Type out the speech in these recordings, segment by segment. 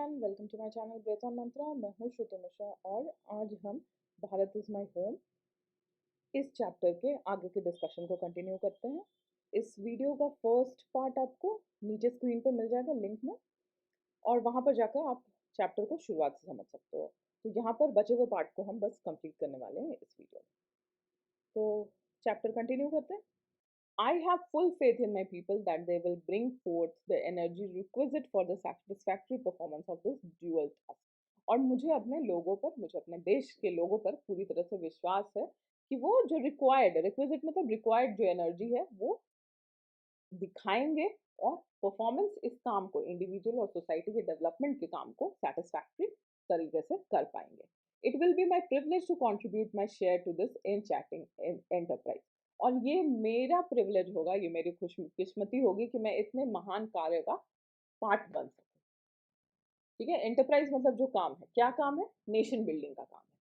Everyone, welcome to my channel breath on Mantra. मैं हूँ श्रुति मिश्रा और आज हम भारत इज माय होम इस चैप्टर के आगे के डिस्कशन को कंटिन्यू करते हैं। इस वीडियो का फर्स्ट पार्ट आपको नीचे स्क्रीन पर मिल जाएगा लिंक में, और वहाँ पर जाकर आप चैप्टर को शुरुआत से समझ सकते हो। तो यहाँ पर बचे हुए पार्ट को हम बस कंप्लीट करने वाले हैं इस वीडियो में। तो चैप्टर कंटिन्यू करते हैं। I have full faith in my people that they will bring forth the energy requisite for the satisfactory performance of this dual task. और मुझे अपने लोगों पर, मुझे अपने देश के लोगों पर पूरी तरह से विश्वास है कि वो जो रिक्वायर्ड मतलब रिक्वायर्ड जो एनर्जी है वो दिखाएंगे और परफॉर्मेंस इस काम को, इंडिविजुअल और सोसाइटी के डेवलपमेंट के काम को सेटिस्फैक्ट्री तरीके से कर पाएंगे। It will be my privilege to contribute my share to this in chatting enterprise. और ये मेरा प्रिविलेज होगा, ये मेरी खुशकिस्मती होगी कि मैं इतने महान कार्य का पार्ट बन सकूं। ठीक है, एंटरप्राइज मतलब जो काम है, क्या काम है? नेशन बिल्डिंग का काम है।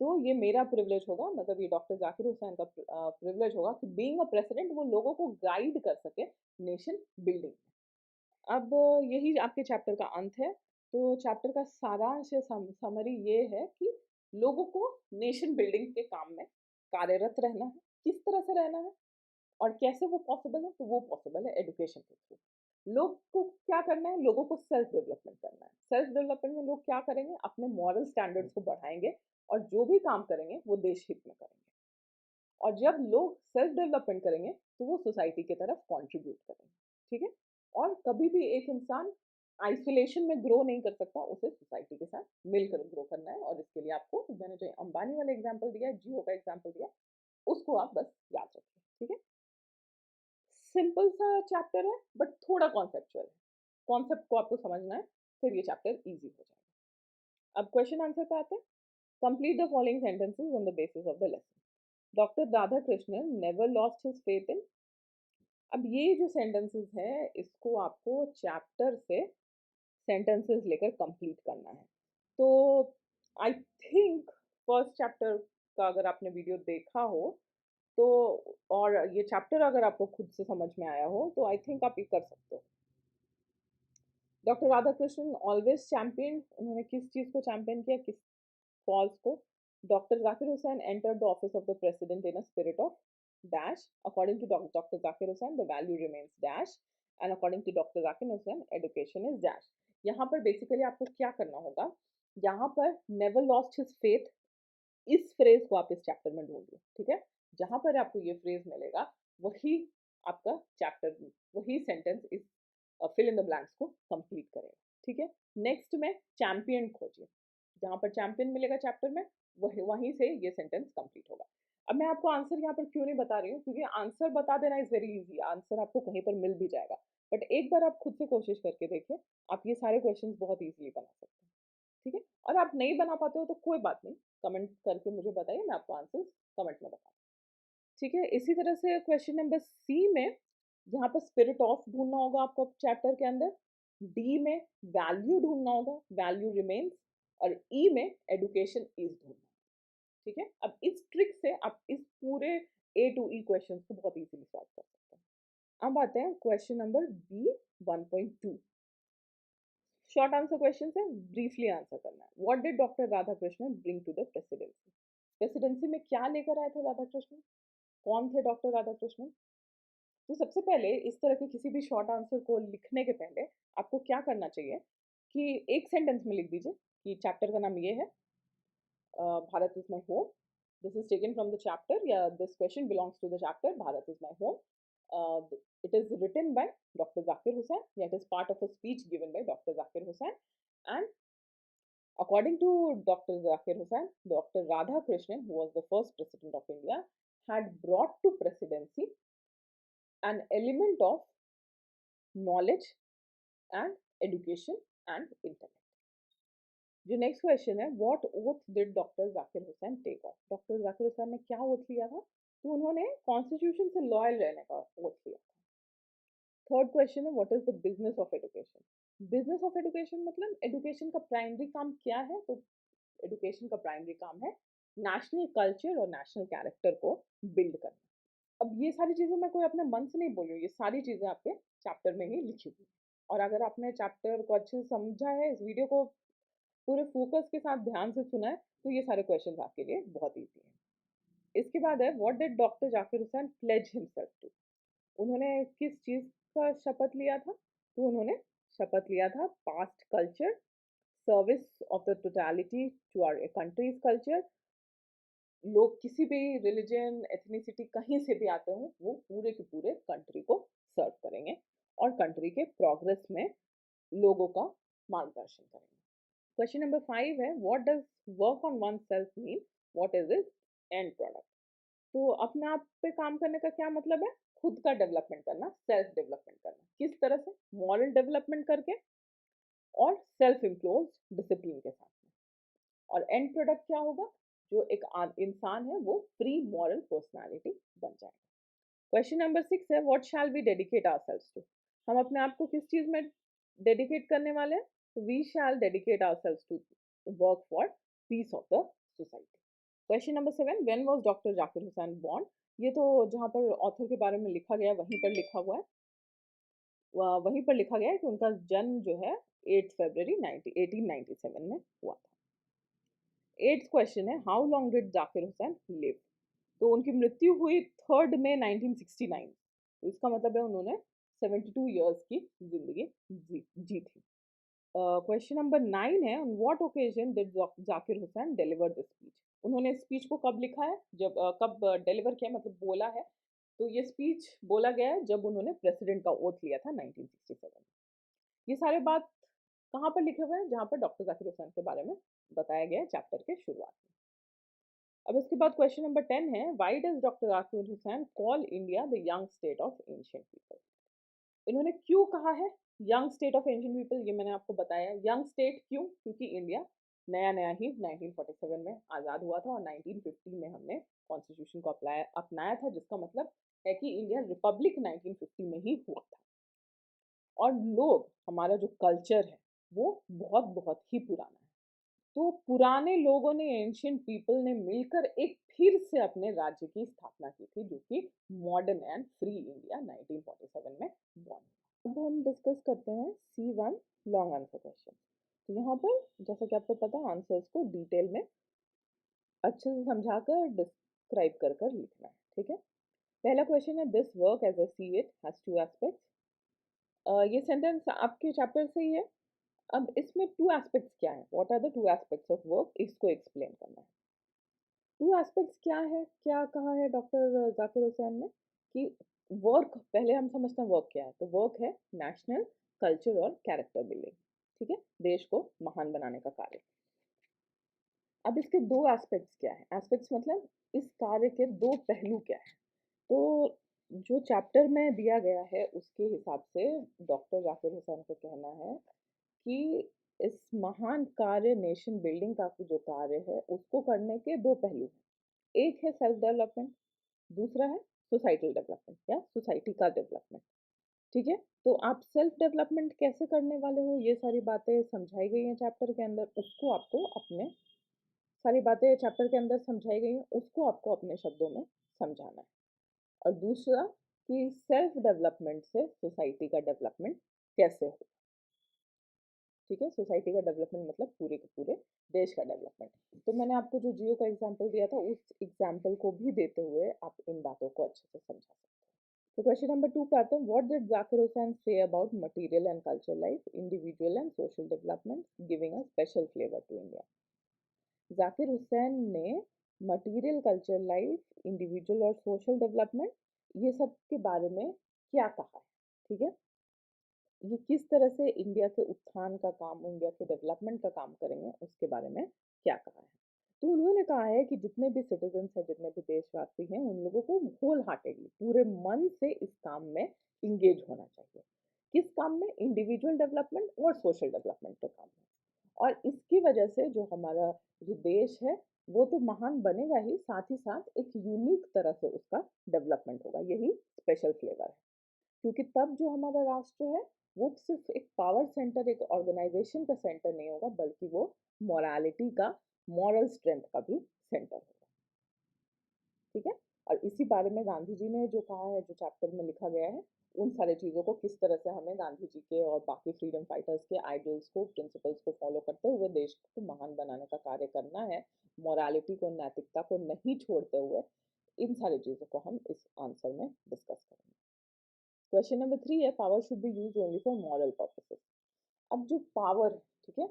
तो ये मेरा प्रिविलेज होगा, मतलब ये डॉक्टर जाकिर हुसैन का प्रिविलेज होगा कि बीइंग अ प्रेसिडेंट वो लोगों को गाइड कर सके नेशन बिल्डिंग में। अब यही आपके चैप्टर का अंत है। तो चैप्टर का सारांश या समरी ये है कि लोगों को नेशन बिल्डिंग के काम में कार्यरत रहना है। किस तरह से रहना है और कैसे वो पॉसिबल है? तो वो पॉसिबल है एजुकेशन के थ्रू। लोग को क्या करना है? लोगों को सेल्फ डेवलपमेंट करना है। सेल्फ डेवलपमेंट में लोग क्या करेंगे? अपने मॉरल स्टैंडर्ड्स को बढ़ाएंगे और जो भी काम करेंगे वो देश हित में करेंगे। और जब लोग सेल्फ डेवलपमेंट करेंगे तो वो सोसाइटी की तरफ कंट्रीब्यूट करेंगे। ठीक है, और कभी भी एक इंसान आइसोलेशन में ग्रो नहीं कर सकता, उसे सोसाइटी के साथ मिलकर ग्रो करना है। और इसके लिए आपको, मैंने जो अंबानी वाला एग्जांपल दिया, जियो का एग्जांपल दिया, उसको आप बस याद रखिए। ठीक है, सिंपल सा चैप्टर है बट थोड़ा कॉन्सेप्चुअल है। कॉन्सेप्ट को आपको समझना है, फिर ये चैप्टर इजी हो जाएगा। अब क्वेश्चन आंसर पे आते हैं। Complete the following sentences on the basis of the lesson. Doctor Radha Krishnan never lost his faith in. अब ये जो सेंटेंसेस है इसको आपको चैप्टर से सेंटेंसेस लेकर कंप्लीट करना है। तो आई थिंक फर्स्ट चैप्टर का अगर आपने वीडियो देखा हो तो, और ये चैप्टर अगर आपको खुद से समझ में आया हो तो आई थिंक आप ये कर सकते हो। डॉक्टर राधाकृष्णन ऑलवेज चैंपियन, उन्होंने किस चीज को चैंपियन किया, किस कॉज को? Doctor Zakir Hussain entered the office of the president in a spirit of dash. According to doctor Zakir Hussain the value remains dash, and according to doctor Zakir Hussain education is dash. यहाँ पर basically आपको क्या करना होगा, यहाँ पर नेवर लॉस्ट हिज फेथ, इस phrase को आप इस चैप्टर में ढूंढिए। ठीक है, जहां पर आपको ये फ्रेज मिलेगा वही आपका चैप्टर, वही सेंटेंस इस फिल इन द ब्लैंक्स को कंप्लीट करेगा। ठीक है, नेक्स्ट में चैंपियन खोजिए, जहां पर चैंपियन मिलेगा चैप्टर में वहीं से ये सेंटेंस कंप्लीट होगा। अब मैं आपको आंसर यहाँ पर क्यों नहीं बता रही हूँ, क्योंकि आंसर बता देना इज वेरी इजी, आंसर आपको कहीं पर मिल भी जाएगा। बट एक बार आप खुद से कोशिश करके देखिए, आप ये सारे क्वेश्चंस बहुत इजीली बना सकते हैं। ठीक है, और आप नहीं बना पाते हो तो कोई बात नहीं, कमेंट करके मुझे बताइए, मैं आपको आंसर कमेंट में बता। ठीक है, इसी तरह से क्वेश्चन नंबर सी में यहाँ पर स्पिरिट ऑफ ढूंढना होगा आपको चैप्टर के अंदर। डी में वैल्यू ढूंढना होगा, वैल्यू रिमेन्स। और ई में एडुकेशन इज ढूंढना। ठीक है, अब इस ट्रिक से आप इस पूरे ए टू ई क्वेश्चन को बहुत इजीली सॉल्व कर सकते हैं। अब आते हैं question number B 1.2। Short answer question है, ब्रीफली आंसर करना है। What did doctor Radhakrishnan bring to the presidency? Presidency में क्या लेकर आए थे राधाकृष्णन? कौन थे डॉक्टर राधाकृष्णन? तो सबसे पहले इस तरह के किसी भी शॉर्ट आंसर को लिखने के पहले आपको क्या करना चाहिए कि एक सेंटेंस में लिख दीजिए कि चैप्टर का नाम ये है, Bharat is my home. This is taken from the chapter, या this question belongs to the chapter Bharat is my home. It is written by Dr. Zakir Hussain. It is part of a speech given by Dr. Zakir Hussain. And according to Dr. Zakir Hussain, Dr. Radha Krishnan, who was the first president of India, had brought to presidency an element of knowledge and education and intellect. जो next question है, what oath did doctor Zakir Hussain take off? Doctor Zakir Hussain ने क्या oath लिया था? तो उन्होंने constitution से loyal रहने का ओथ लिया था। थर्ड क्वेश्चन है, what is the business of education? Business of education मतलब एजुकेशन का प्राइमरी काम क्या है? तो एजुकेशन का प्राइमरी काम है नेशनल कल्चर और नेशनल कैरेक्टर को बिल्ड करना। अब ये सारी चीजें मैं कोई अपने मन से नहीं बोल रही हूँ, ये सारी चीजें आपके चैप्टर में ही लिखी हुई। और अगर आपने चैप्टर को अच्छे से समझा है, इस वीडियो को पूरे फोकस के साथ ध्यान से सुना है, तो ये सारे क्वेश्चंस आपके लिए बहुत ईजी हैं। इसके बाद है what did doctor Zakir Hussain pledge himself to. उन्होंने किस चीज का शपथ लिया था? तो उन्होंने शपथ लिया था past culture, service of the totality to our country's culture. लोग किसी भी रिलीजन, एथनिसिटी कहीं से भी आते हो, वो पूरे के पूरे कंट्री को सर्व करेंगे और कंट्री के प्रोग्रेस में लोगों का मार्गदर्शन करेंगे। क्वेश्चन नंबर 5 है what does work on one self mean, what is is and product. तो अपने आप पे काम करने का क्या मतलब है? खुद का डेवलपमेंट करना, सेल्फ डेवलपमेंट करना। किस तरह से? मॉरल डेवलपमेंट करके और सेल्फ इम्प्लोज डिसिप्लिन के साथ में। और एंड प्रोडक्ट क्या होगा? जो एक इंसान है वो फ्री मॉरल पर्सनालिटी बन जाएगा। क्वेश्चन नंबर 6 है what shall we dedicate ourselves to. हम अपने आप को किस चीज में डेडिकेट करने वाले हैं? We shall dedicate ourselves to work for peace of the society. Question number 7 when was doctor Zakir Hussain born. ये तो जहाँ पर ऑथर के बारे में लिखा गया है वहीं पर लिखा हुआ है, वहीं पर लिखा गया है कि उनका जन्म जो है 8 फरवरी 1897 में हुआ था। 8th क्वेश्चन है how long did Zakir Hussain live. तो उनकी मृत्यु हुई 3 मई 1969। तो इसका मतलब है उन्होंने 72 ईयर्स की जिंदगी जी थी। क्वेश्चन नंबर 9 है on what occasion did Zakir Hussain deliver this speech. उन्होंने स्पीच को कब लिखा है, जब कब डिलीवर किया, मतलब बोला है। तो ये स्पीच बोला गया है जब उन्होंने प्रेसिडेंट का ओथ लिया था 1967 में। ये सारे बात कहाँ पर लिखे हुए हैं? जहाँ पर डॉक्टर जाकिर हुसैन के बारे में बताया गया है चैप्टर के शुरुआत में। अब इसके बाद क्वेश्चन नंबर 10 है why does doctor Zakir Hussain call India the young state of ancient people. इन्होंने क्यों कहा है young state of ancient people? ये मैंने आपको बताया। यंग स्टेट क्यों? क्योंकि इंडिया नया नया ही 1947 में आज़ाद हुआ था और 1950 में हमने कॉन्स्टिट्यूशन को अपनाया था, जिसका मतलब है कि इंडिया रिपब्लिक 1950 में ही हुआ था। और लोग, हमारा जो कल्चर है वो बहुत बहुत ही पुराना है। तो पुराने लोगों ने, एंशियंट पीपल ने मिलकर एक फिर से अपने राज्य की स्थापना की थी, जो कि मॉडर्न एंड फ्री इंडिया 1947 में बॉर्न। अब हम डिस्कस करते हैं C1 लॉन्ग आंसर क्वेश्चन। तो यहाँ पर जैसा कि आपको पता है आंसर्स को डिटेल में अच्छे से समझाकर डिस्क्राइब कर कर लिखना है, ठीक है। पहला क्वेश्चन है this work as I see it has two aspects. ये सेंटेंस आपके चैप्टर से ही है। अब इसमें टू एस्पेक्ट्स क्या है? What are the two aspects of work, इसको एक्सप्लेन करना है। टू एस्पेक्ट्स क्या है, क्या कहा है डॉक्टर जाकिर हुसैन ने कि वर्क, पहले हम समझते हैं वर्क क्या है। तो वर्क है नेशनल कल्चर और कैरेक्टर बिल्डिंग, ठीक है, देश को महान बनाने का कार्य। अब इसके दो एस्पेक्ट्स क्या है? एस्पेक्ट्स मतलब इस कार्य के दो पहलू क्या है। तो जो चैप्टर में दिया गया है उसके हिसाब से डॉक्टर जाकिर हुसैन का कहना है कि इस महान कार्य, नेशन बिल्डिंग का जो कार्य है, उसको करने के दो पहलू हैं। एक है सेल्फ डेवलपमेंट, दूसरा है सोसाइटल डेवलपमेंट या सोसाइटी का डेवलपमेंट, ठीक है। तो आप सेल्फ डेवलपमेंट कैसे करने वाले हो, ये सारी बातें समझाई गई हैं चैप्टर के अंदर। उसको आपको अपने, सारी बातें चैप्टर के अंदर समझाई गई हैं, उसको आपको अपने शब्दों में समझाना है। और दूसरा कि सेल्फ डेवलपमेंट से सोसाइटी का डेवलपमेंट कैसे हो, ठीक है। सोसाइटी का डेवलपमेंट मतलब पूरे के पूरे देश का डेवलपमेंट। तो मैंने आपको जो जियो का एग्जांपल दिया था, उस एग्जांपल को भी देते हुए आप इन बातों को अच्छे से समझा सकते हैं। तो क्वेश्चन नंबर 2 पे आते हैं what did Zakir Hussain say about material and culture life, individual and social development giving a special flavour to India. Zakir Hussain ने मटेरियल, कल्चर लाइफ, इंडिविजुअल और सोशल डेवलपमेंट, ये सब के बारे में क्या कहा है, ठीक है। ये किस तरह से इंडिया के उत्थान का काम, इंडिया के डेवलपमेंट का काम करेंगे, उसके बारे में क्या कहा है। तो उन्होंने कहा है कि जितने भी सिटीजन्स हैं, जितने भी देशवासी हैं, उन लोगों को होल हार्टेडली, पूरे मन से इस काम में इंगेज होना चाहिए। किस काम में? इंडिविजुअल डेवलपमेंट और सोशल डेवलपमेंट के काम में। और इसकी वजह से जो हमारा जो देश है वो तो महान बनेगा ही, साथ ही साथ एक यूनिक तरह से उसका डेवलपमेंट होगा। यही स्पेशल फ्लेवर है, क्योंकि तब जो हमारा राष्ट्र है वो सिर्फ एक पावर सेंटर, एक ऑर्गेनाइजेशन का सेंटर नहीं होगा, बल्कि वो मोरालिटी का, मॉरल स्ट्रेंथ का भी सेंटर होगा, ठीक है। और इसी बारे में गांधी जी ने जो कहा है, जो चैप्टर में लिखा गया है, उन सारी चीज़ों को किस तरह से हमें गांधी जी के और बाकी फ्रीडम फाइटर्स के आइडियल्स को, प्रिंसिपल्स को फॉलो करते हुए देश को महान बनाने का कार्य करना है, मोरालिटी को, नैतिकता को नहीं छोड़ते हुए, इन सारी चीज़ों को हम इस आंसर में डिस्कस करेंगे। क्वेश्चन नंबर 3 है, power should be use only for moral purposes. अब जो पावर है, ठीक है,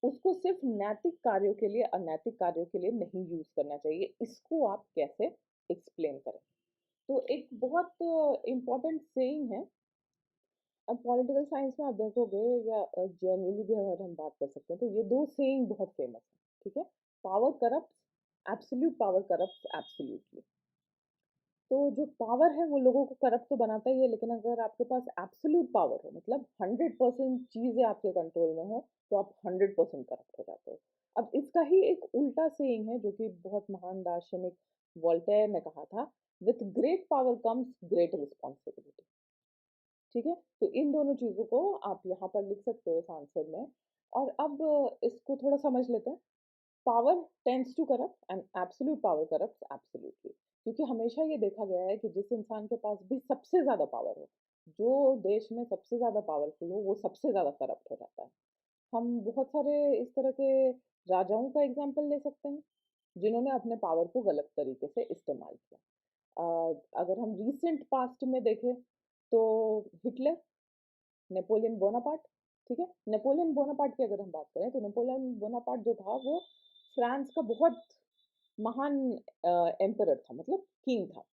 उसको सिर्फ नैतिक कार्यों के लिए, अनैतिक कार्यों के लिए नहीं यूज करना चाहिए। इसको आप कैसे एक्सप्लेन करें? तो एक बहुत इम्पोर्टेंट सेइंग है। अब पॉलिटिकल साइंस में आप देखोगे या जनरली भी अगर हम बात कर सकते हैं, तो ये दो सेइंग बहुत फेमस है, ठीक है। Power corrupt, absolute power corrupt absolutely. तो जो पावर है वो लोगों को करप्ट तो बनाता ही है, लेकिन अगर आपके पास एब्सोल्यूट पावर हो, मतलब 100% चीजें आपके कंट्रोल में हो, तो आप 100% करप्ट हो जाते हो। अब इसका ही एक उल्टा सेइंग है, जो कि बहुत महान दार्शनिक वोल्टेयर ने कहा था, with great power comes great responsibility. ठीक है, तो इन दोनों चीजों को आप यहाँ पर लिख सकते हो इस आंसर में। और अब इसको थोड़ा समझ लेते हैं। Power tends to corrupt and absolute power corrupt absolutely. क्योंकि हमेशा ये देखा गया है कि जिस इंसान के पास भी सबसे ज्यादा पावर हो, जो देश में सबसे ज्यादा पावरफुल हो, वो सबसे ज्यादा करप्ट हो जाता है। हम बहुत सारे इस तरह के राजाओं का एग्जाम्पल ले सकते हैं, जिन्होंने अपने पावर को गलत तरीके से इस्तेमाल किया। अगर हम रिसेंट पास्ट में देखें, तो हिटलर, नेपोलियन बोनापार्ट, ठीक है। नेपोलियन बोनापार्ट की अगर हम बात करें, तो नेपोलियन बोनापार्ट जो था, वो फ्रांस का बहुत महान एम्परर था, मतलब किंग था।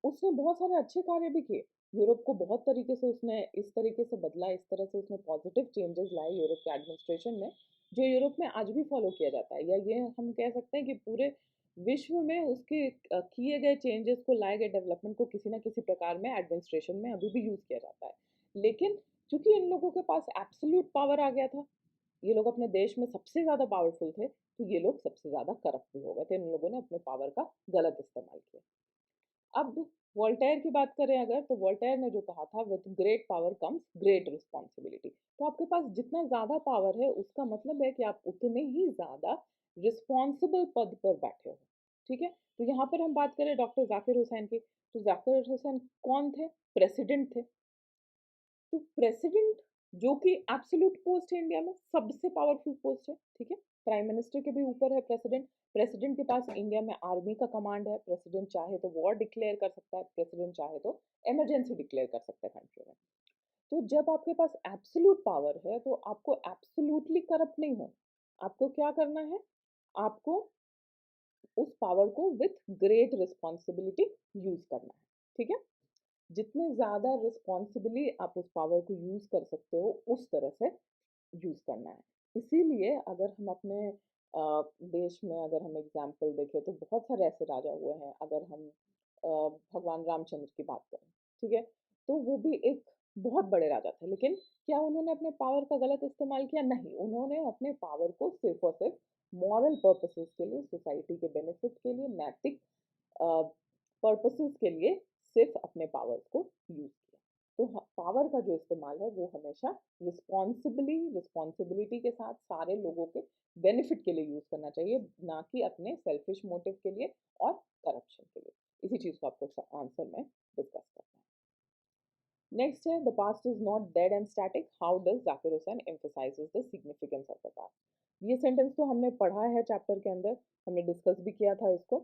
उसने बहुत सारे अच्छे कार्य भी किए। यूरोप को बहुत तरीके से उसने इस तरीके से बदला, इस तरह से उसने पॉजिटिव चेंजेस लाए यूरोप के एडमिनिस्ट्रेशन में, जो यूरोप में आज भी फॉलो किया जाता है। या ये हम कह सकते हैं कि पूरे विश्व में उसके किए गए चेंजेस को, लाए गए डेवलपमेंट को किसी ना किसी प्रकार में एडमिनिस्ट्रेशन में अभी भी यूज किया जाता है। लेकिन क्योंकि इन लोगों के पास एब्सोल्यूट पावर आ गया था, ये लोग अपने देश में सबसे ज्यादा पावरफुल थे, तो ये लोग सबसे ज्यादा करप्ट भी हो गए थे। इन लोगों ने अपने पावर का गलत इस्तेमाल किया। अब वोल्टेयर की बात करें अगर, तो वोल्टेयर ने जो कहा था, with great power comes great responsibility. तो आपके पास जितना ज्यादा पावर है, उसका मतलब है कि आप उतने ही ज्यादा रिस्पॉन्सिबल पद पर बैठे हो, ठीक है। तो यहाँ पर हम बात करें डॉक्टर जाकिर हुसैन की, तो जाकिर हुसैन कौन थे? प्रेसिडेंट थे। तो प्रेसिडेंट, जो कि एब्सोल्यूट पोस्ट है इंडिया में, सबसे पावरफुल पोस्ट है, ठीक है। प्राइम मिनिस्टर के भी ऊपर है प्रेसिडेंट। प्रेसिडेंट के पास इंडिया में आर्मी का कमांड है। प्रेसिडेंट चाहे तो वॉर डिक्लेयर कर सकता है, प्रेसिडेंट चाहे तो इमरजेंसी डिक्लेयर कर सकता है कंट्री में। तो जब आपके पास एब्सोल्यूट पावर है, तो आपको एब्सोल्यूटली करप्ट नहीं हो। आपको क्या करना है? आपको उस पावर को विथ ग्रेट रिस्पॉन्सिबिलिटी यूज करना है, ठीक है। जितने ज़्यादा रिस्पॉन्सिबली आप उस पावर को यूज़ कर सकते हो, उस तरह से यूज़ करना है। इसीलिए अगर हम अपने देश में अगर हम एग्जाम्पल देखें, तो बहुत सारे ऐसे राजा हुए हैं। अगर हम भगवान रामचंद्र की बात करें, ठीक है, तो वो भी एक बहुत बड़े राजा थे। लेकिन क्या उन्होंने अपने पावर का गलत इस्तेमाल किया? नहीं, उन्होंने अपने पावर को सिर्फ और सिर्फ मॉरल पर्पसेस के लिए, सोसाइटी के बेनिफिट के लिए, नैतिक पर्पसेस के लिए सिर्फ अपने पावर्स को यूज किया। तो पावर का जो इस्तेमाल है, वो हमेशा रिस्पॉन्सिबिलिटी के साथ सारे लोगों के बेनिफिट के लिए यूज करना चाहिए, ना कि अपने सेल्फिश मोटिव के लिए और करप्शन के लिए। इसी चीज को आपको आंसर में डिस्कस करना है। नेक्स्ट है, the past is not dead and static, how does Zakir Hussain emphasises the significance of the past. ये सेंटेंस तो हमने पढ़ा है चैप्टर के अंदर, हमने डिस्कस भी किया था इसको,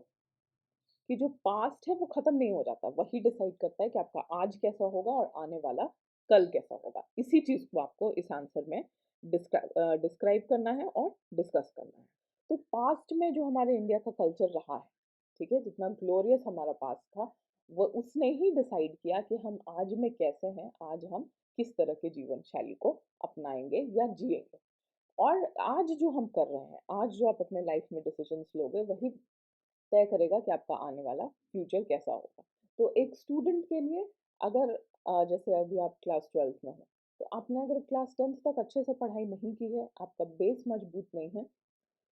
कि जो पास्ट है वो खत्म नहीं हो जाता, वही डिसाइड करता है कि आपका आज कैसा होगा और आने वाला कल कैसा होगा। इसी चीज को आपको इस आंसर में डिस्क्राइब करना है और डिस्कस करना है। तो पास्ट में जो हमारे इंडिया का कल्चर रहा है, ठीक है, जितना ग्लोरियस हमारा पास्ट था, वो उसने ही डिसाइड किया कि हम आज में कैसे हैं, आज हम किस तरह के जीवन शैली को अपनाएंगे या जिएंगे। और आज जो हम कर रहे हैं, आज जो आप अपने लाइफ में डिसीजंस लोगे, वही तय करेगा कि आपका आने वाला फ्यूचर कैसा होगा। तो एक स्टूडेंट के लिए, अगर जैसे अभी आप क्लास 12th में हो, तो आपने अगर क्लास 10th तक अच्छे से पढ़ाई नहीं की है, आपका बेस मजबूत नहीं है,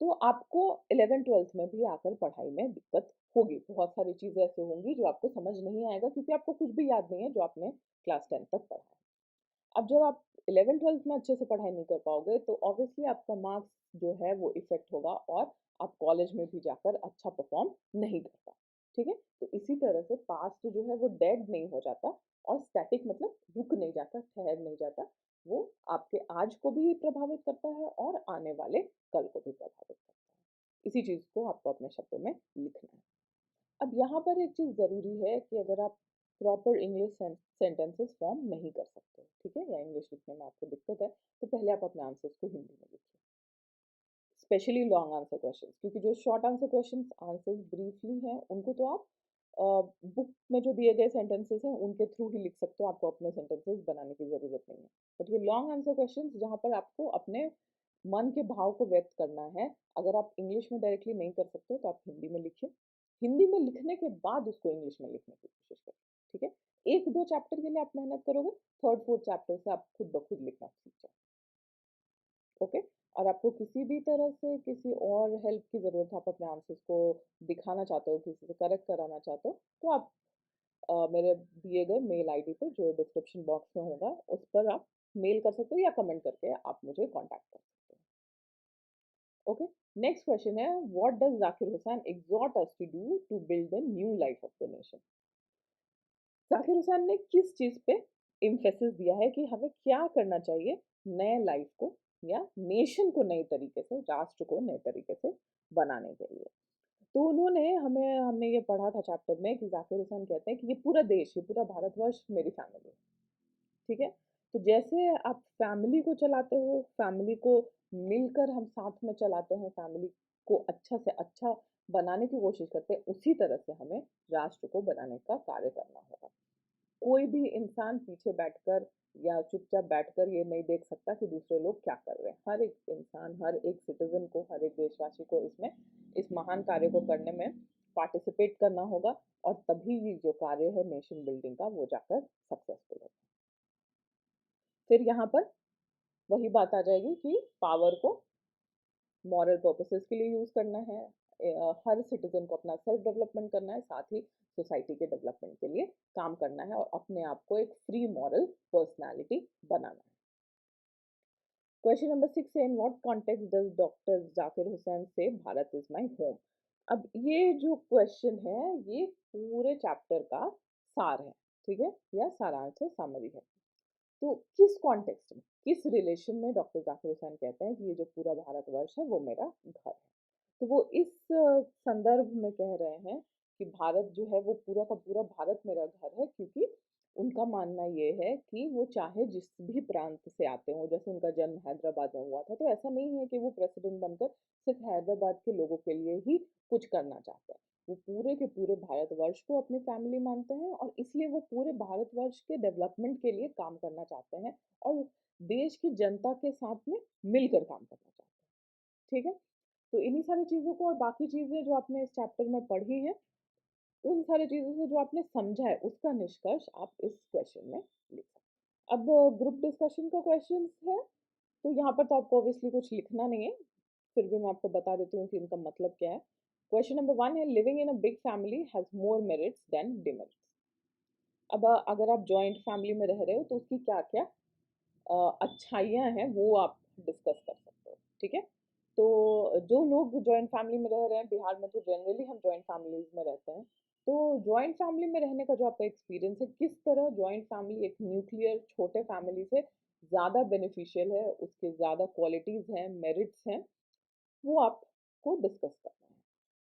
तो आपको 11 ट्वेल्थ में भी आकर पढ़ाई में दिक्कत होगी। बहुत सारी चीजें ऐसे होंगी जो आपको समझ नहीं आएगा, क्योंकि आपको कुछ भी याद नहीं है जो आपने क्लास 10 तक पढ़ा है। अब जब आप 11 ट्वेल्थ में अच्छे से पढ़ाई नहीं कर पाओगे, तो ऑब्वियसली आपका मार्क्स जो है वो इफेक्ट होगा, और आप कॉलेज में भी जाकर अच्छा परफॉर्म नहीं कर पाओगे, ठीक है। तो इसी तरह से पास्ट जो है वो डेड नहीं हो जाता, और स्टैटिक मतलब रुक नहीं जाता, ठहर नहीं जाता, वो आपके आज को भी प्रभावित करता है और आने वाले कल को भी प्रभावित करता है। इसी चीज को आपको अपने शब्दों में लिखना है। अब यहाँ पर एक चीज जरूरी है कि अगर आप प्रॉपर इंग्लिश सेंटेंसेस फॉर्म नहीं कर सकते, ठीक है, या इंग्लिश लिखने में आपको दिक्कत है, तो पहले आप अपने आंसर्स को हिंदी में लिखिए, स्पेशली लॉन्ग आंसर क्वेश्चंस, क्योंकि जो short answer questions answers briefly हैं उनको तो आप बुक में जो दिए गए सेंटेंसेस हैं उनके थ्रू ही लिख सकते हो, आपको अपने सेंटेंसेस बनाने की ज़रूरत नहीं है। बट ये लॉन्ग आंसर क्वेश्चंस जहाँ पर आपको अपने मन के भाव को व्यक्त करना है, अगर आप इंग्लिश में डायरेक्टली नहीं कर सकते तो आप हिंदी में लिखिए। हिंदी में लिखने के बाद उसको इंग्लिश में लिखने की कोशिश करें, ठीक है। एक दो चैप्टर के लिए आप मेहनत करोगे, थर्ड फोर्थ चैप्टर से आप खुद ब खुद लिखना सीख जाओ, ओके। और आपको किसी भी तरह से किसी और हेल्प की ज़रूरत है, आप अपने आंसर्स को दिखाना चाहते हो, किसी से करेक्ट कराना चाहते हो, तो आप मेरे दिए गए मेल आईडी पे जो डिस्क्रिप्शन बॉक्स में होगा उस पर आप मेल कर सकते हो, या कमेंट करके आप मुझे कांटेक्ट कर सकते हो, ओके। नेक्स्ट क्वेश्चन है, what does Zakir Hussain exhort us to do to build the new life of the nation. Zakir Hussain ने किस चीज पे इम्फेसिस दिया है कि हमें क्या करना चाहिए नए लाइफ को या नेशन को नए तरीके से, राष्ट्र को नए तरीके से बनाने के लिए। तो उन्होंने हमने ये पढ़ा था चैप्टर में कि जाकिर हुसैन कहते हैं कि ये पूरा देश, ये पूरा भारतवर्ष मेरी फैमिली है, ठीक है। तो जैसे आप फैमिली को चलाते हो, फैमिली को मिलकर हम साथ में चलाते हैं, फैमिली को अच्छा से अच्छा बनाने की कोशिश करते हैं, उसी तरह से हमें राष्ट्र को बनाने का कार्य करना होगा। कोई भी इंसान पीछे बैठकर या चुपचाप बैठकर ये नहीं देख सकता कि दूसरे लोग क्या कर रहे हैं। हर एक इंसान, हर एक सिटीजन को, हर एक देशवासी को इसमें, इस महान कार्य को करने में पार्टिसिपेट करना होगा, और तभी ये जो कार्य है नेशन बिल्डिंग का वो जाकर सक्सेसफुल होगा। फिर यहाँ पर वही बात आ जाएगी कि पावर को मॉरल पर्पसेस के लिए यूज करना है, हर सिटीजन को अपना सेल्फ डेवलपमेंट करना है, साथ ही सोसाइटी के डेवलपमेंट के लिए काम करना है, और अपने आप को एक फ्री मॉरल पर्सनालिटी बनाना है। क्वेश्चन नंबर 6 है, in what context does doctor Zakir Hussain से भारत इज माय होम। अब ये जो क्वेश्चन है ये पूरे चैप्टर का सार है, ठीक है, या सारांश है, समरी है। तो किस कॉन्टेक्स्ट में, किस रिलेशन में डॉक्टर जाकिर हुसैन कहते हैं कि ये जो पूरा भारतवर्ष है वो मेरा घर है। तो वो इस संदर्भ में कह रहे हैं कि भारत जो है वो पूरा का पूरा भारत मेरा घर है, क्योंकि उनका मानना ये है कि वो चाहे जिस भी प्रांत से आते हों, जैसे उनका जन्म हैदराबाद में हुआ था, तो ऐसा नहीं है कि वो प्रेसिडेंट बनकर सिर्फ हैदराबाद के लोगों के लिए ही कुछ करना चाहते हैं। वो पूरे के पूरे भारतवर्ष को अपनी फैमिली मानते हैं, और इसलिए वो पूरे भारतवर्ष के डेवलपमेंट के लिए काम करना चाहते हैं, और देश की जनता के साथ में मिलकर काम करना चाहते हैं, ठीक है। तो इन्हीं सारी चीज़ों को और बाकी चीज़ें जो आपने इस चैप्टर में पढ़ी हैं, उन सारी चीज़ों से जो आपने समझा है उसका निष्कर्ष आप इस क्वेश्चन में लिख सकते हैं। अब ग्रुप डिस्कशन का क्वेश्चन है, तो यहाँ पर तो आपको ऑब्वियसली कुछ लिखना नहीं है, फिर भी मैं आपको बता देती हूँ कि इनका मतलब क्या है। क्वेश्चन नंबर 1 है, living in a big family has more merits than demerits. अब अगर आप जॉइंट फैमिली में रह रहे हो तो उसकी क्या क्या अच्छाइयाँ हैं वो आप डिस्कस कर सकते हो, ठीक है। तो जो लोग जॉइंट फैमिली में रह रहे हैं, बिहार में तो जनरली हम जॉइंट फैमिलीज में रहते हैं, तो जॉइंट फैमिली में रहने का जो आपका एक्सपीरियंस है, किस तरह जॉइंट फैमिली एक न्यूक्लियर छोटे फैमिली से ज़्यादा बेनिफिशियल है, उसके ज़्यादा क्वालिटीज़ हैं, मेरिट्स हैं, वो आपको डिस्कस करना है।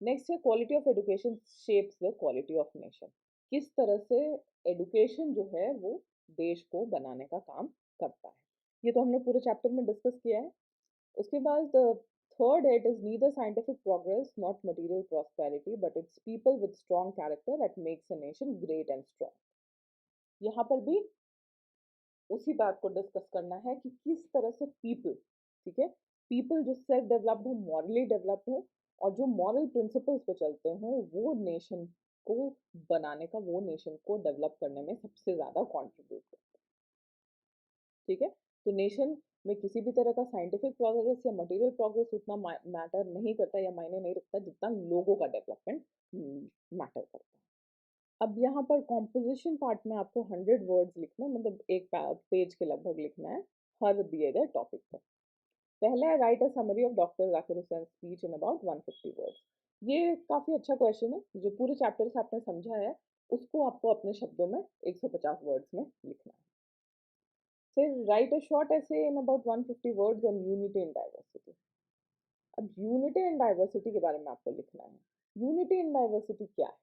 नेक्स्ट है, quality of education shapes the quality of nation. किस तरह से एजुकेशन जो है वो देश को बनाने का काम करता है, ये तो हमने पूरे चैप्टर में डिस्कस किया है। उसके बाद थर्ड है, it is neither scientific progress not material prosperity but it's people with strong character that makes a nation great and strong. यहाँ पर भी उसी बात को डिस्कस करना है कि किस तरह से पीपल, ठीक है, पीपल जो सेल्फ डेवलप्ड हो, मॉरली डेवलप्ड हो, और जो मॉरल प्रिंसिपल्स पे चलते हो, वो नेशन को बनाने का, वो नेशन को डेवलप करने में सबसे ज्यादा कंट्रीब्यूट करते हैं, ठीक है। तो नेशन में किसी भी तरह का साइंटिफिक प्रोग्रेस या मटेरियल प्रोग्रेस उतना मैटर नहीं करता या मायने नहीं रखता जितना लोगों का डेवलपमेंट मैटर करता है। अब यहाँ पर कॉम्पोजिशन पार्ट में आपको 100 वर्ड्स लिखना है, मतलब एक पेज के लगभग लिखना है हर दिए गए टॉपिक पे। पहला है, write a summary of doctor Zakir Hussain speech in about 150 words. ये काफ़ी अच्छा क्वेश्चन है। जो पूरे चैप्टर से आपने समझा है, उसको आपको अपने शब्दों में 150 वर्ड्स में लिखना है। फिर right a short essay in about 150 words on unity and diversity. अब यूनिटी एंड डाइवर्सिटी के बारे में आपको लिखना है। यूनिटी एंड डाइवर्सिटी क्या है?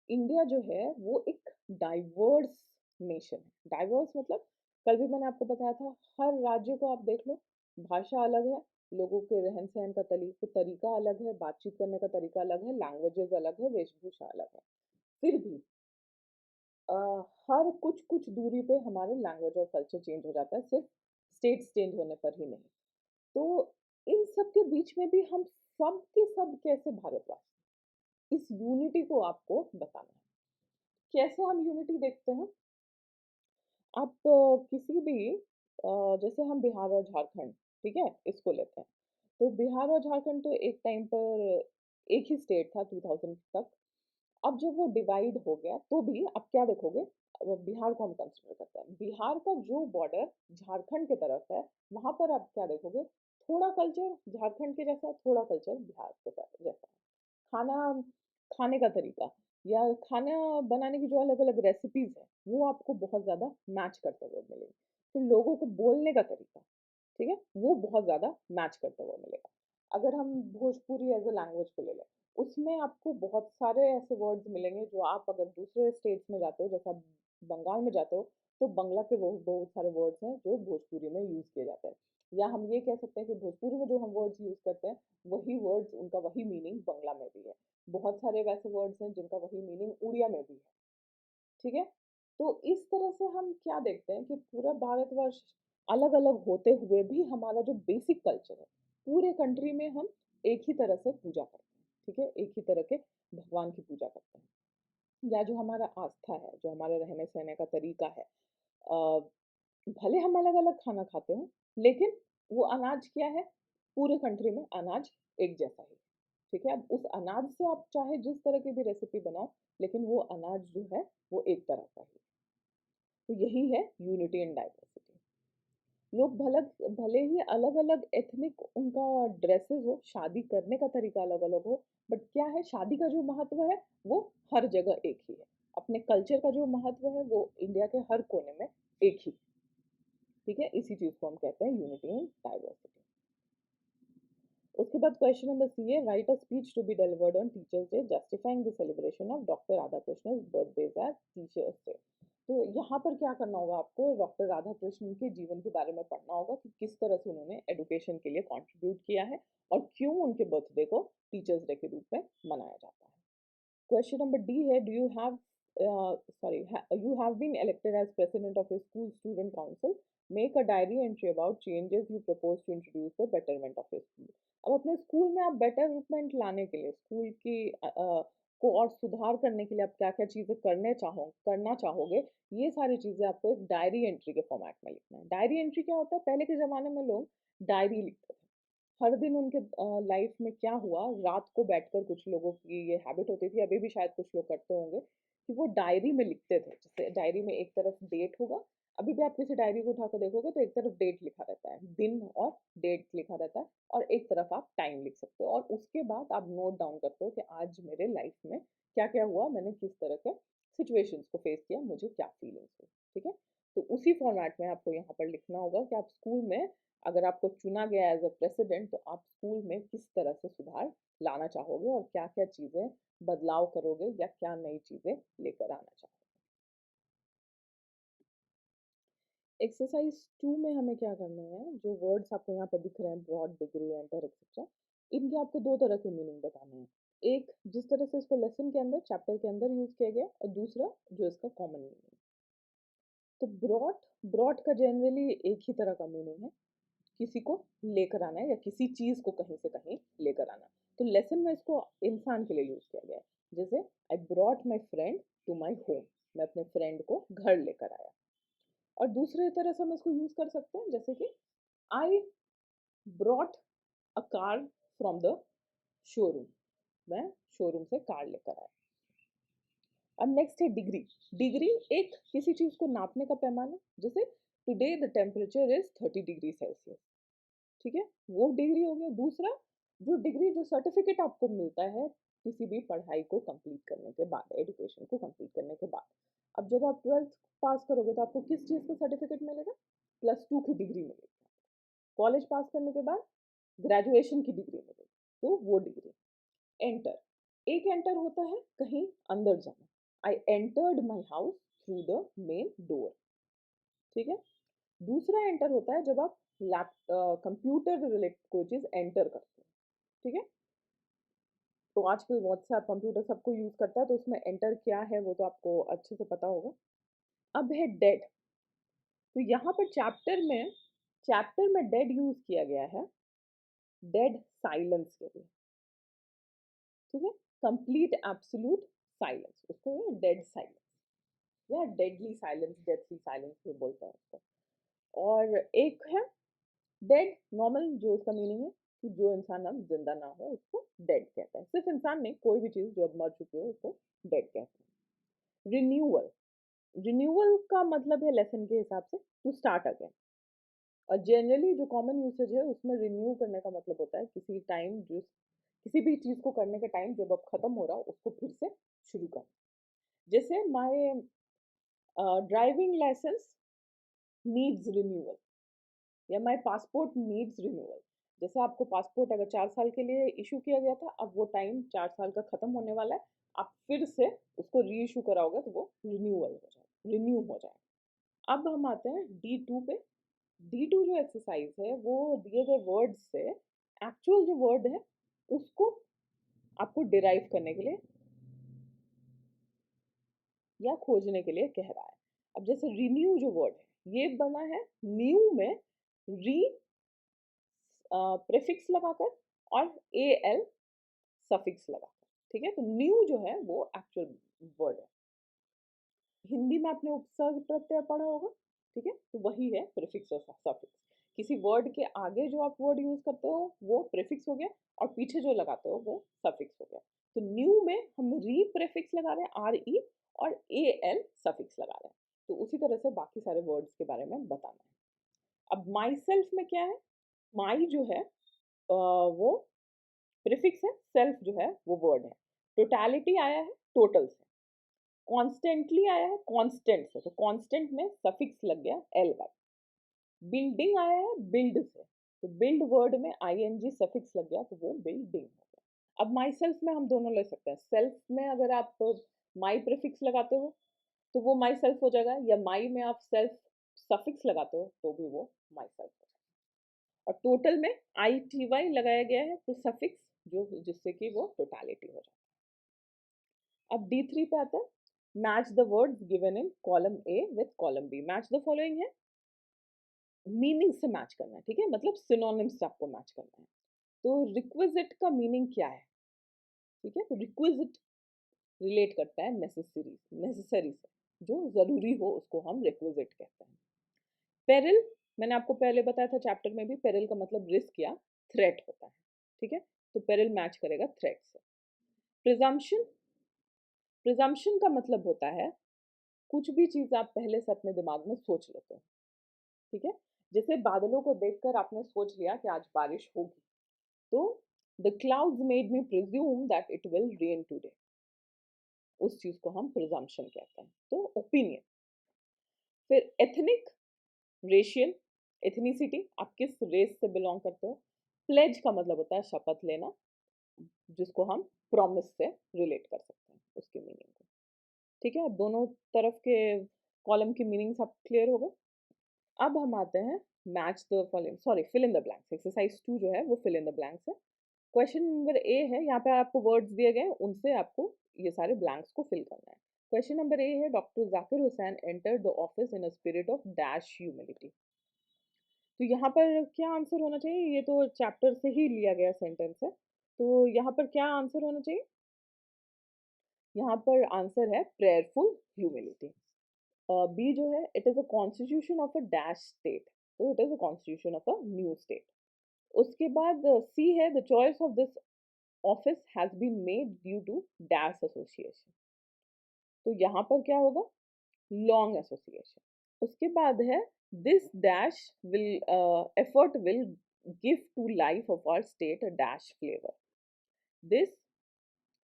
इंडिया जो है वो एक डाइवर्स नेशन है। डाइवर्स मतलब कल भी मैंने आपको बताया था, हर राज्य को आप देख लो, भाषा अलग है, लोगों के रहन सहन का तरीका अलग है, बातचीत करने का तरीका अलग है, लैंग्वेजेस अलग है, वेशभूषा अलग है। फिर भी अ, हर कुछ कुछ दूरी पे हमारे लैंग्वेज और कल्चर चेंज हो जाता है, सिर्फ स्टेट्स चेंज होने पर ही नहीं। तो इन सब के बीच में भी हम सब के सब कैसे भारतवासी, इस यूनिटी को आपको बताना है। कैसे हम यूनिटी देखते हैं? आप किसी भी जैसे हम बिहार और झारखंड, ठीक है, इसको लेते हैं। तो बिहार और झारखंड तो एक टाइम पर एक ही स्टेट था 2000 तक। अब जब वो डिवाइड हो गया तो भी आप क्या देखोगे, बिहार को हम कंसिडर करते हैं, बिहार का जो बॉर्डर झारखंड की तरफ है, वहां पर आप क्या देखोगे, थोड़ा कल्चर झारखंड के जैसा, थोड़ा कल्चर बिहार के जैसा। खाना, खाने का तरीका या खाना बनाने की जो अलग अलग रेसिपीज है, वो आपको बहुत ज़्यादा मैच करते हुए मिलेंगे। फिर लोगों को बोलने का तरीका, ठीक है, वो बहुत ज़्यादा मैच करते हुए मिलेगा। अगर हम भोजपुरी एज अ लैंग्वेज को ले लें, उसमें आपको बहुत सारे ऐसे वर्ड्स मिलेंगे जो आप अगर दूसरे स्टेट्स में जाते हो, जैसा बंगाल में जाते हो, तो बंगला के वो बहुत सारे वर्ड्स हैं जो भोजपुरी में यूज़ किए जाते हैं। या हम ये कह सकते हैं कि भोजपुरी में जो हम वर्ड्स यूज़ करते हैं, वही वर्ड्स उनका वही मीनिंग बंगला में भी है। बहुत सारे वैसे वर्ड्स हैं जिनका वही मीनिंग उड़िया में भी है, ठीक है। तो इस तरह से हम क्या देखते हैं कि पूरा भारतवर्ष अलग अलग होते हुए भी हमारा जो बेसिक कल्चर है, पूरे कंट्री में हम एक ही तरह से पूजा करते हैं, ठीक है, एक ही तरह के भगवान की पूजा करते हैं। या जो हमारा आस्था है, जो हमारे रहने सहने का तरीका है, भले हम अलग अलग खाना खाते हो, लेकिन वो अनाज क्या है, पूरे कंट्री में अनाज एक जैसा ही, ठीक है। अब उस अनाज से आप चाहे जिस तरह की भी रेसिपी बनाओ, लेकिन वो अनाज जो है वो एक तरह का ही। तो यही है यूनिटी एंड डाइवर्सिटी। लोग भले ही अलग अलग एथनिक उनका ड्रेसेस हो, शादी करने का तरीका अलग अलग हो, बट क्या है, शादी का जो महत्व है वो हर जगह एक ही है। अपने कल्चर का जो महत्व है वो इंडिया के हर कोने में एक ही, ठीक है। इसी चीज को हम कहते हैं यूनिटी एंड डाइवर्सिटी। उसके बाद क्वेश्चन नंबर सी है, write a speech to be delivered on teachers day justifying the celebration of doctor Radhakrishna birthday as teachers day. तो यहाँ पर क्या करना होगा, आपको डॉक्टर राधा कृष्णन के जीवन के बारे में पढ़ना होगा कि किस तरह से उन्होंने एडुकेशन के लिए कंट्रीब्यूट किया है और क्यों उनके बर्थडे को टीचर्स डे के रूप में मनाया जाता है। Question number D है, do you have you have been elected as president of your school student council. Make a diary entry about changes you propose to introduce the betterment of your school. अब अपने school में आप betterment लाने के लिए, school की को और सुधार करने के लिए आप क्या क्या चीज़ें करना चाहोगे, ये सारी चीज़ें आपको एक डायरी एंट्री के फॉर्मेट में लिखना है। डायरी एंट्री क्या होता है, पहले के ज़माने में लोग डायरी लिखते थे, हर दिन उनके लाइफ में क्या हुआ, रात को बैठकर कुछ लोगों की ये हैबिट होती थी, अभी भी शायद कुछ लोग करते होंगे, कि वो डायरी में लिखते थे। जैसे डायरी में एक तरफ डेट होगा, अभी भी आप किसी डायरी को उठाकर देखोगे तो एक तरफ डेट लिखा रहता है, दिन और डेट लिखा रहता है, और एक तरफ आप टाइम लिख सकते हो, और उसके बाद आप नोट डाउन करते हो कि आज मेरे लाइफ में क्या क्या हुआ, मैंने किस तरह के सिचुएशंस को फेस किया, मुझे क्या फीलिंग्स हुई, ठीक है। तो उसी फॉर्मेट में आपको यहाँ पर लिखना होगा कि आप स्कूल में, अगर आपको चुना गया एज अ प्रेसिडेंट, तो आप स्कूल में किस तरह से सुधार लाना चाहोगे और क्या क्या चीज़ें बदलाव करोगे या क्या नई चीज़ें लेकर आना चाहोगे। एक्सरसाइज 2 में हमें क्या करना है, जो वर्ड्स आपको यहाँ पर दिख रहे हैं, ब्रॉड, डिग्री, एंटर, एक्सेट्रा, इनके आपको दो तरह के मीनिंग बताने हैं। एक जिस तरह से इसको लेसन के अंदर, चैप्टर के अंदर यूज किया गया, और दूसरा जो इसका कॉमन मीनिंग। तो ब्रॉड, ब्रॉड का जनरली एक ही तरह का मीनिंग है, किसी को लेकर आना है या किसी चीज को कहीं से कहीं लेकर आना। तो लेसन में इसको इंसान के लिए यूज किया गया है, जैसे I brought my friend to my home, मैं अपने फ्रेंड को घर लेकर आया। और दूसरे तरह से हम इसको यूज कर सकते हैं, जैसे कि I brought a car from the showroom, मैं शोरूम से कार लेकर आया। अब नेक्स्ट है डिग्री। डिग्री एक किसी चीज को नापने का पैमाना, जैसे today the temperature is 30 degree Celsius, ठीक है, वो डिग्री हो गया। दूसरा जो डिग्री, जो सर्टिफिकेट आपको मिलता है किसी भी पढ़ाई को कंप्लीट करने के बाद, एजुकेशन को कंप्लीट करने के बाद। अब जब आप 12th पास करोगे तो आपको किस चीज़ का सर्टिफिकेट मिलेगा? +2 की डिग्री मिलेगी। कॉलेज पास करने के बाद ग्रेजुएशन की डिग्री मिलेगी, तो वो डिग्री। एंटर, एक एंटर होता है कहीं अंदर जाना, I entered my house through the main door, ठीक है। दूसरा एंटर होता है जब आप कंप्यूटर रिलेटेड कोई चीज़ एंटर करते हो, ठीक है। तो आजकल व्हाट्सएप, कंप्यूटर सबको यूज़ करता है, तो उसमें एंटर क्या है वो तो आपको अच्छे से पता होगा। अब है डेड, तो यहाँ पर चैप्टर में डेड यूज़ किया गया है डेड साइलेंस के लिए, ठीक है। कंप्लीट एब्सोल्यूट साइलेंस, उसको डेड साइलेंस या डेडली साइलेंस, डेथली साइलेंस भी बोलते हैं उसको। और एक है डेड नॉर्मल, जो उसका मीनिंग है कि जो इंसान अब जिंदा ना हो उसको डेड कहते हैं। सिर्फ इंसान नहीं, कोई भी चीज़ जो अब मर चुकी हो उसको डेड कहते हैं। रिन्यूअल, रिन्यूअल का मतलब है लेसन के हिसाब से टू स्टार्ट अगेन। और जनरली जो कॉमन यूसेज है उसमें रिन्यू करने का मतलब होता है किसी टाइम, जो किसी भी चीज़ को करने के टाइम जब अब खत्म हो रहा हो उसको फिर से शुरू करना। जैसे my driving licence needs renewal या माय पासपोर्ट नीड्स रिन्यूअल। जैसे आपको पासपोर्ट अगर 4 साल के लिए इशू किया गया था, अब वो टाइम 4 साल का खत्म होने वाला है, आप फिर से उसको री इशू कराओगे तो वो रिन्यूअल हो जाए, रिन्यू हो जाए। अब हम आते हैं D2 पे। D2 जो एक्सरसाइज है वो दिए गए वर्ड से एक्चुअल जो वर्ड है उसको आपको डिराइव करने के लिए या खोजने के लिए कह रहा है। अब जैसे रिन्यू जो वर्ड है ये बना है न्यू में री प्रीफिक्स लगाकर और AL सफिक्स लगाकर, ठीक है। तो न्यू जो है वो एक्चुअल वर्ड है। हिंदी में आपने उपसर्ग प्रत्यय पढ़ा होगा, ठीक है, तो वही है प्रीफिक्स और सफिक्स। किसी वर्ड के आगे जो आप वर्ड यूज करते हो वो प्रीफिक्स हो गया और पीछे जो लगाते हो वो सफिक्स हो गया। तो न्यू में हम री प्रीफिक्स लगा रहे हैं RE और AL सफिक्स लगा रहे हैं। तो उसी तरह से बाकी सारे वर्ड्स के बारे में बताना है। अब माई सेल्फ में क्या है? माई जो है वो प्रीफिक्स है, सेल्फ जो है वो वर्ड है। टोटलिटी आया है टोटल से, कॉन्स्टेंटली आया है कांस्टेंट से, तो कांस्टेंट में सफिक्स लग गया LY। बिल्डिंग आया है बिल्ड से, तो बिल्ड वर्ड में ING सफिक्स लग गया तो वो बिल्डिंग हो गया। अब माई सेल्फ में हम दोनों ले सकते हैं। सेल्फ में अगर आप माई प्रीफिक्स लगाते हो तो वो माई सेल्फ हो जाएगा, या माई में आप सेल्फ सफिक्स लगाते हो तो भी वो माई सेल्फ हो जाएगा। और टोटल में ITY लगाया गया है तो सफिक्स, जो जिससे कि वो टोटलिटी हो जाए। अब D3 पे आता है match the words given in column A with column B। Match the following है, मीनिंग से मैच करना है, ठीक है, मतलब सिनोनिम्स से आपको मैच करना है। तो रिक्विजिट का मीनिंग क्या है? ठीक है, तो रिक्विजिट रिलेट करता है नेसेसरी से, जो जरूरी हो उसको हम रिक्विजिट कहते हैं। पेरिल, मैंने आपको पहले बताया था चैप्टर में भी, पेरिल का मतलब रिस्क या थ्रेट होता है, ठीक है, तो पेरिल मैच करेगा थ्रेट से। प्रिजम्पशन, प्रिजम्पशन का मतलब होता है कुछ भी चीज आप पहले से अपने दिमाग में सोच लेते हो, ठीक है। जैसे बादलों को देखकर आपने सोच लिया कि आज बारिश होगी, तो the clouds made me presume that it will rain today, उस चीज को हम प्रिजम्पशन कहते हैं। तो ओपिनियन। फिर एथनिक, रेशियल, एथनिसिटी, आप किस रेस से बिलोंग करते हो। प्लेज का मतलब होता है शपथ लेना, जिसको हम प्रॉमिस से रिलेट कर सकते हैं उसकी मीनिंग को, ठीक है। अब दोनों तरफ के कॉलम की मीनिंग सब क्लियर हो गए। अब हम आते हैं match the following, sorry, fill in the blanks. Exercise 2 जो है वो फिल इन द ब्लैंक्स है। क्वेश्चन नंबर A है, यहाँ पे आपको वर्ड्स दिए गए, उनसे आपको ये सारे ब्लैंक्स को फिल करना है। क्वेश्चन नंबर A है doctor Zakir Hussain enter the office in a spirit of dash humility. तो यहाँ पर क्या आंसर होना चाहिए? ये तो चैप्टर से ही लिया गया सेंटेंस है, तो यहाँ पर क्या आंसर होना चाहिए? यहाँ पर आंसर है प्रेयरफुल ह्यूमिलिटी। बी जो है it is a constitution of a dash state, तो it is a constitution of a new state. उसके बाद सी है the choice of this office has been made due to dash association, तो यहाँ पर क्या होगा? Long association. उसके बाद है this dash will effort will give to life of our state a dash flavor. This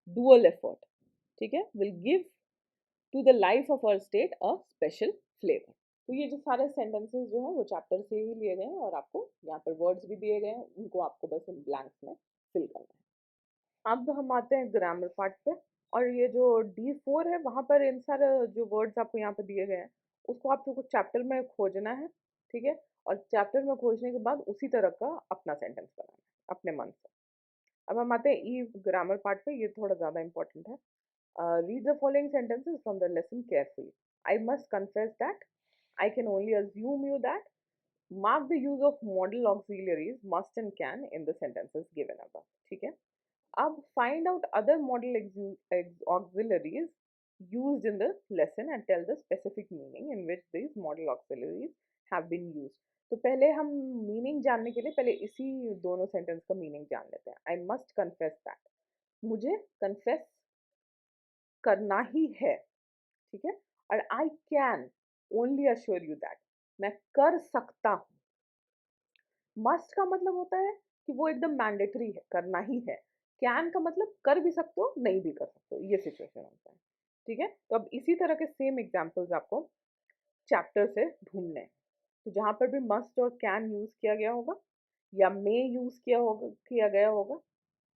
dual effort, ठीक है, will give to the life of our state a special flavor. तो ये जो सारे सेंटेंसेस जो हैं वो चैप्टर से ही लिए गए हैं और आपको यहाँ पर वर्ड्स भी दिए गए हैं, उनको आपको बस इन ब्लैंक्स में फिल करना है। अब हम आते हैं ग्रामर पार्ट पे, और ये जो D4 है वहाँ पर इन सारे जो वर्ड्स आपको यहाँ पे दिए गए हैं उसको आपको कुछ चैप्टर में खोजना है, ठीक है, और चैप्टर में खोजने के बाद उसी तरह का अपना सेंटेंस बनाना है अपने मन से। अब हम आते हैं ई ग्रामर पार्ट पे, ये थोड़ा ज़्यादा इंपॉर्टेंट है। Read the following sentences from the lesson carefully. I must confess that I can only assume you that. Mark the use of modal auxiliaries must and can in the sentences given above. ठीक है, अब find out other modal auxiliaries used in the lesson and tell the specific meaning in which these modal auxiliaries have been used. तो पहले हम meaning जानने के लिए पहले इसी दोनों सेंटेंस का मीनिंग जान लेते हैं। आई मस्ट कन्फेस दैट, मुझे कन्फेस करना ही है, ठीक है, और I can only assure you that, मैं कर सकता हूँ। मस्ट का मतलब होता है कि वो एकदम मैंडेटरी है, करना ही है। कैन का मतलब कर भी सकते हो, नहीं भी कर सकते हो, ये सिचुएशन होता है, ठीक है। तो अब इसी तरह के सेम एग्जाम्पल्स आपको चैप्टर से ढूंढने हैं। तो जहाँ पर भी मस्ट और कैन यूज किया गया होगा या मे यूज किया गया होगा,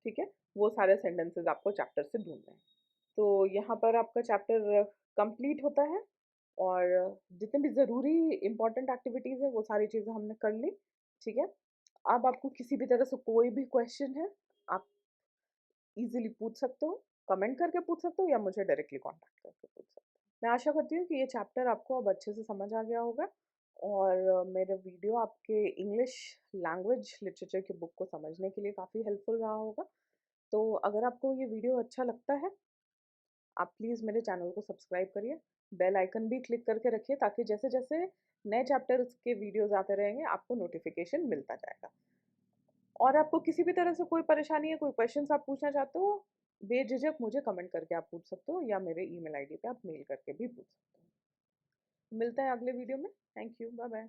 ठीक है, वो सारे सेंटेंसेस आपको चैप्टर से ढूंढने हैं। तो यहाँ पर आपका चैप्टर कंप्लीट होता है, और जितने भी ज़रूरी इंपॉर्टेंट एक्टिविटीज़ हैं वो सारी चीज़ें हमने कर ली, ठीक है। अब आपको किसी भी तरह से कोई भी क्वेश्चन है, आप इजीली पूछ सकते हो, कमेंट करके पूछ सकते हो या मुझे डायरेक्टली कांटेक्ट करके पूछ सकते हो। मैं आशा करती हूँ कि ये चैप्टर आपको अब अच्छे से समझ आ गया होगा, और मेरा वीडियो आपके इंग्लिश लैंग्वेज लिटरेचर की बुक को समझने के लिए काफ़ी हेल्पफुल रहा होगा। तो अगर आपको ये वीडियो अच्छा लगता है, आप प्लीज़ मेरे चैनल को सब्सक्राइब करिए, बेल आइकन भी क्लिक करके रखिए, ताकि जैसे जैसे नए चैप्टर्स के वीडियोस आते रहेंगे आपको नोटिफिकेशन मिलता जाएगा। और आपको किसी भी तरह से कोई परेशानी है, कोई क्वेश्चंस आप पूछना चाहते हो, बेझिझक मुझे कमेंट करके आप पूछ सकते हो, या मेरे ईमेल आईडी पे आप मेल करके भी पूछ सकते हो। मिलते हैं अगले वीडियो में। Thank you, bye bye.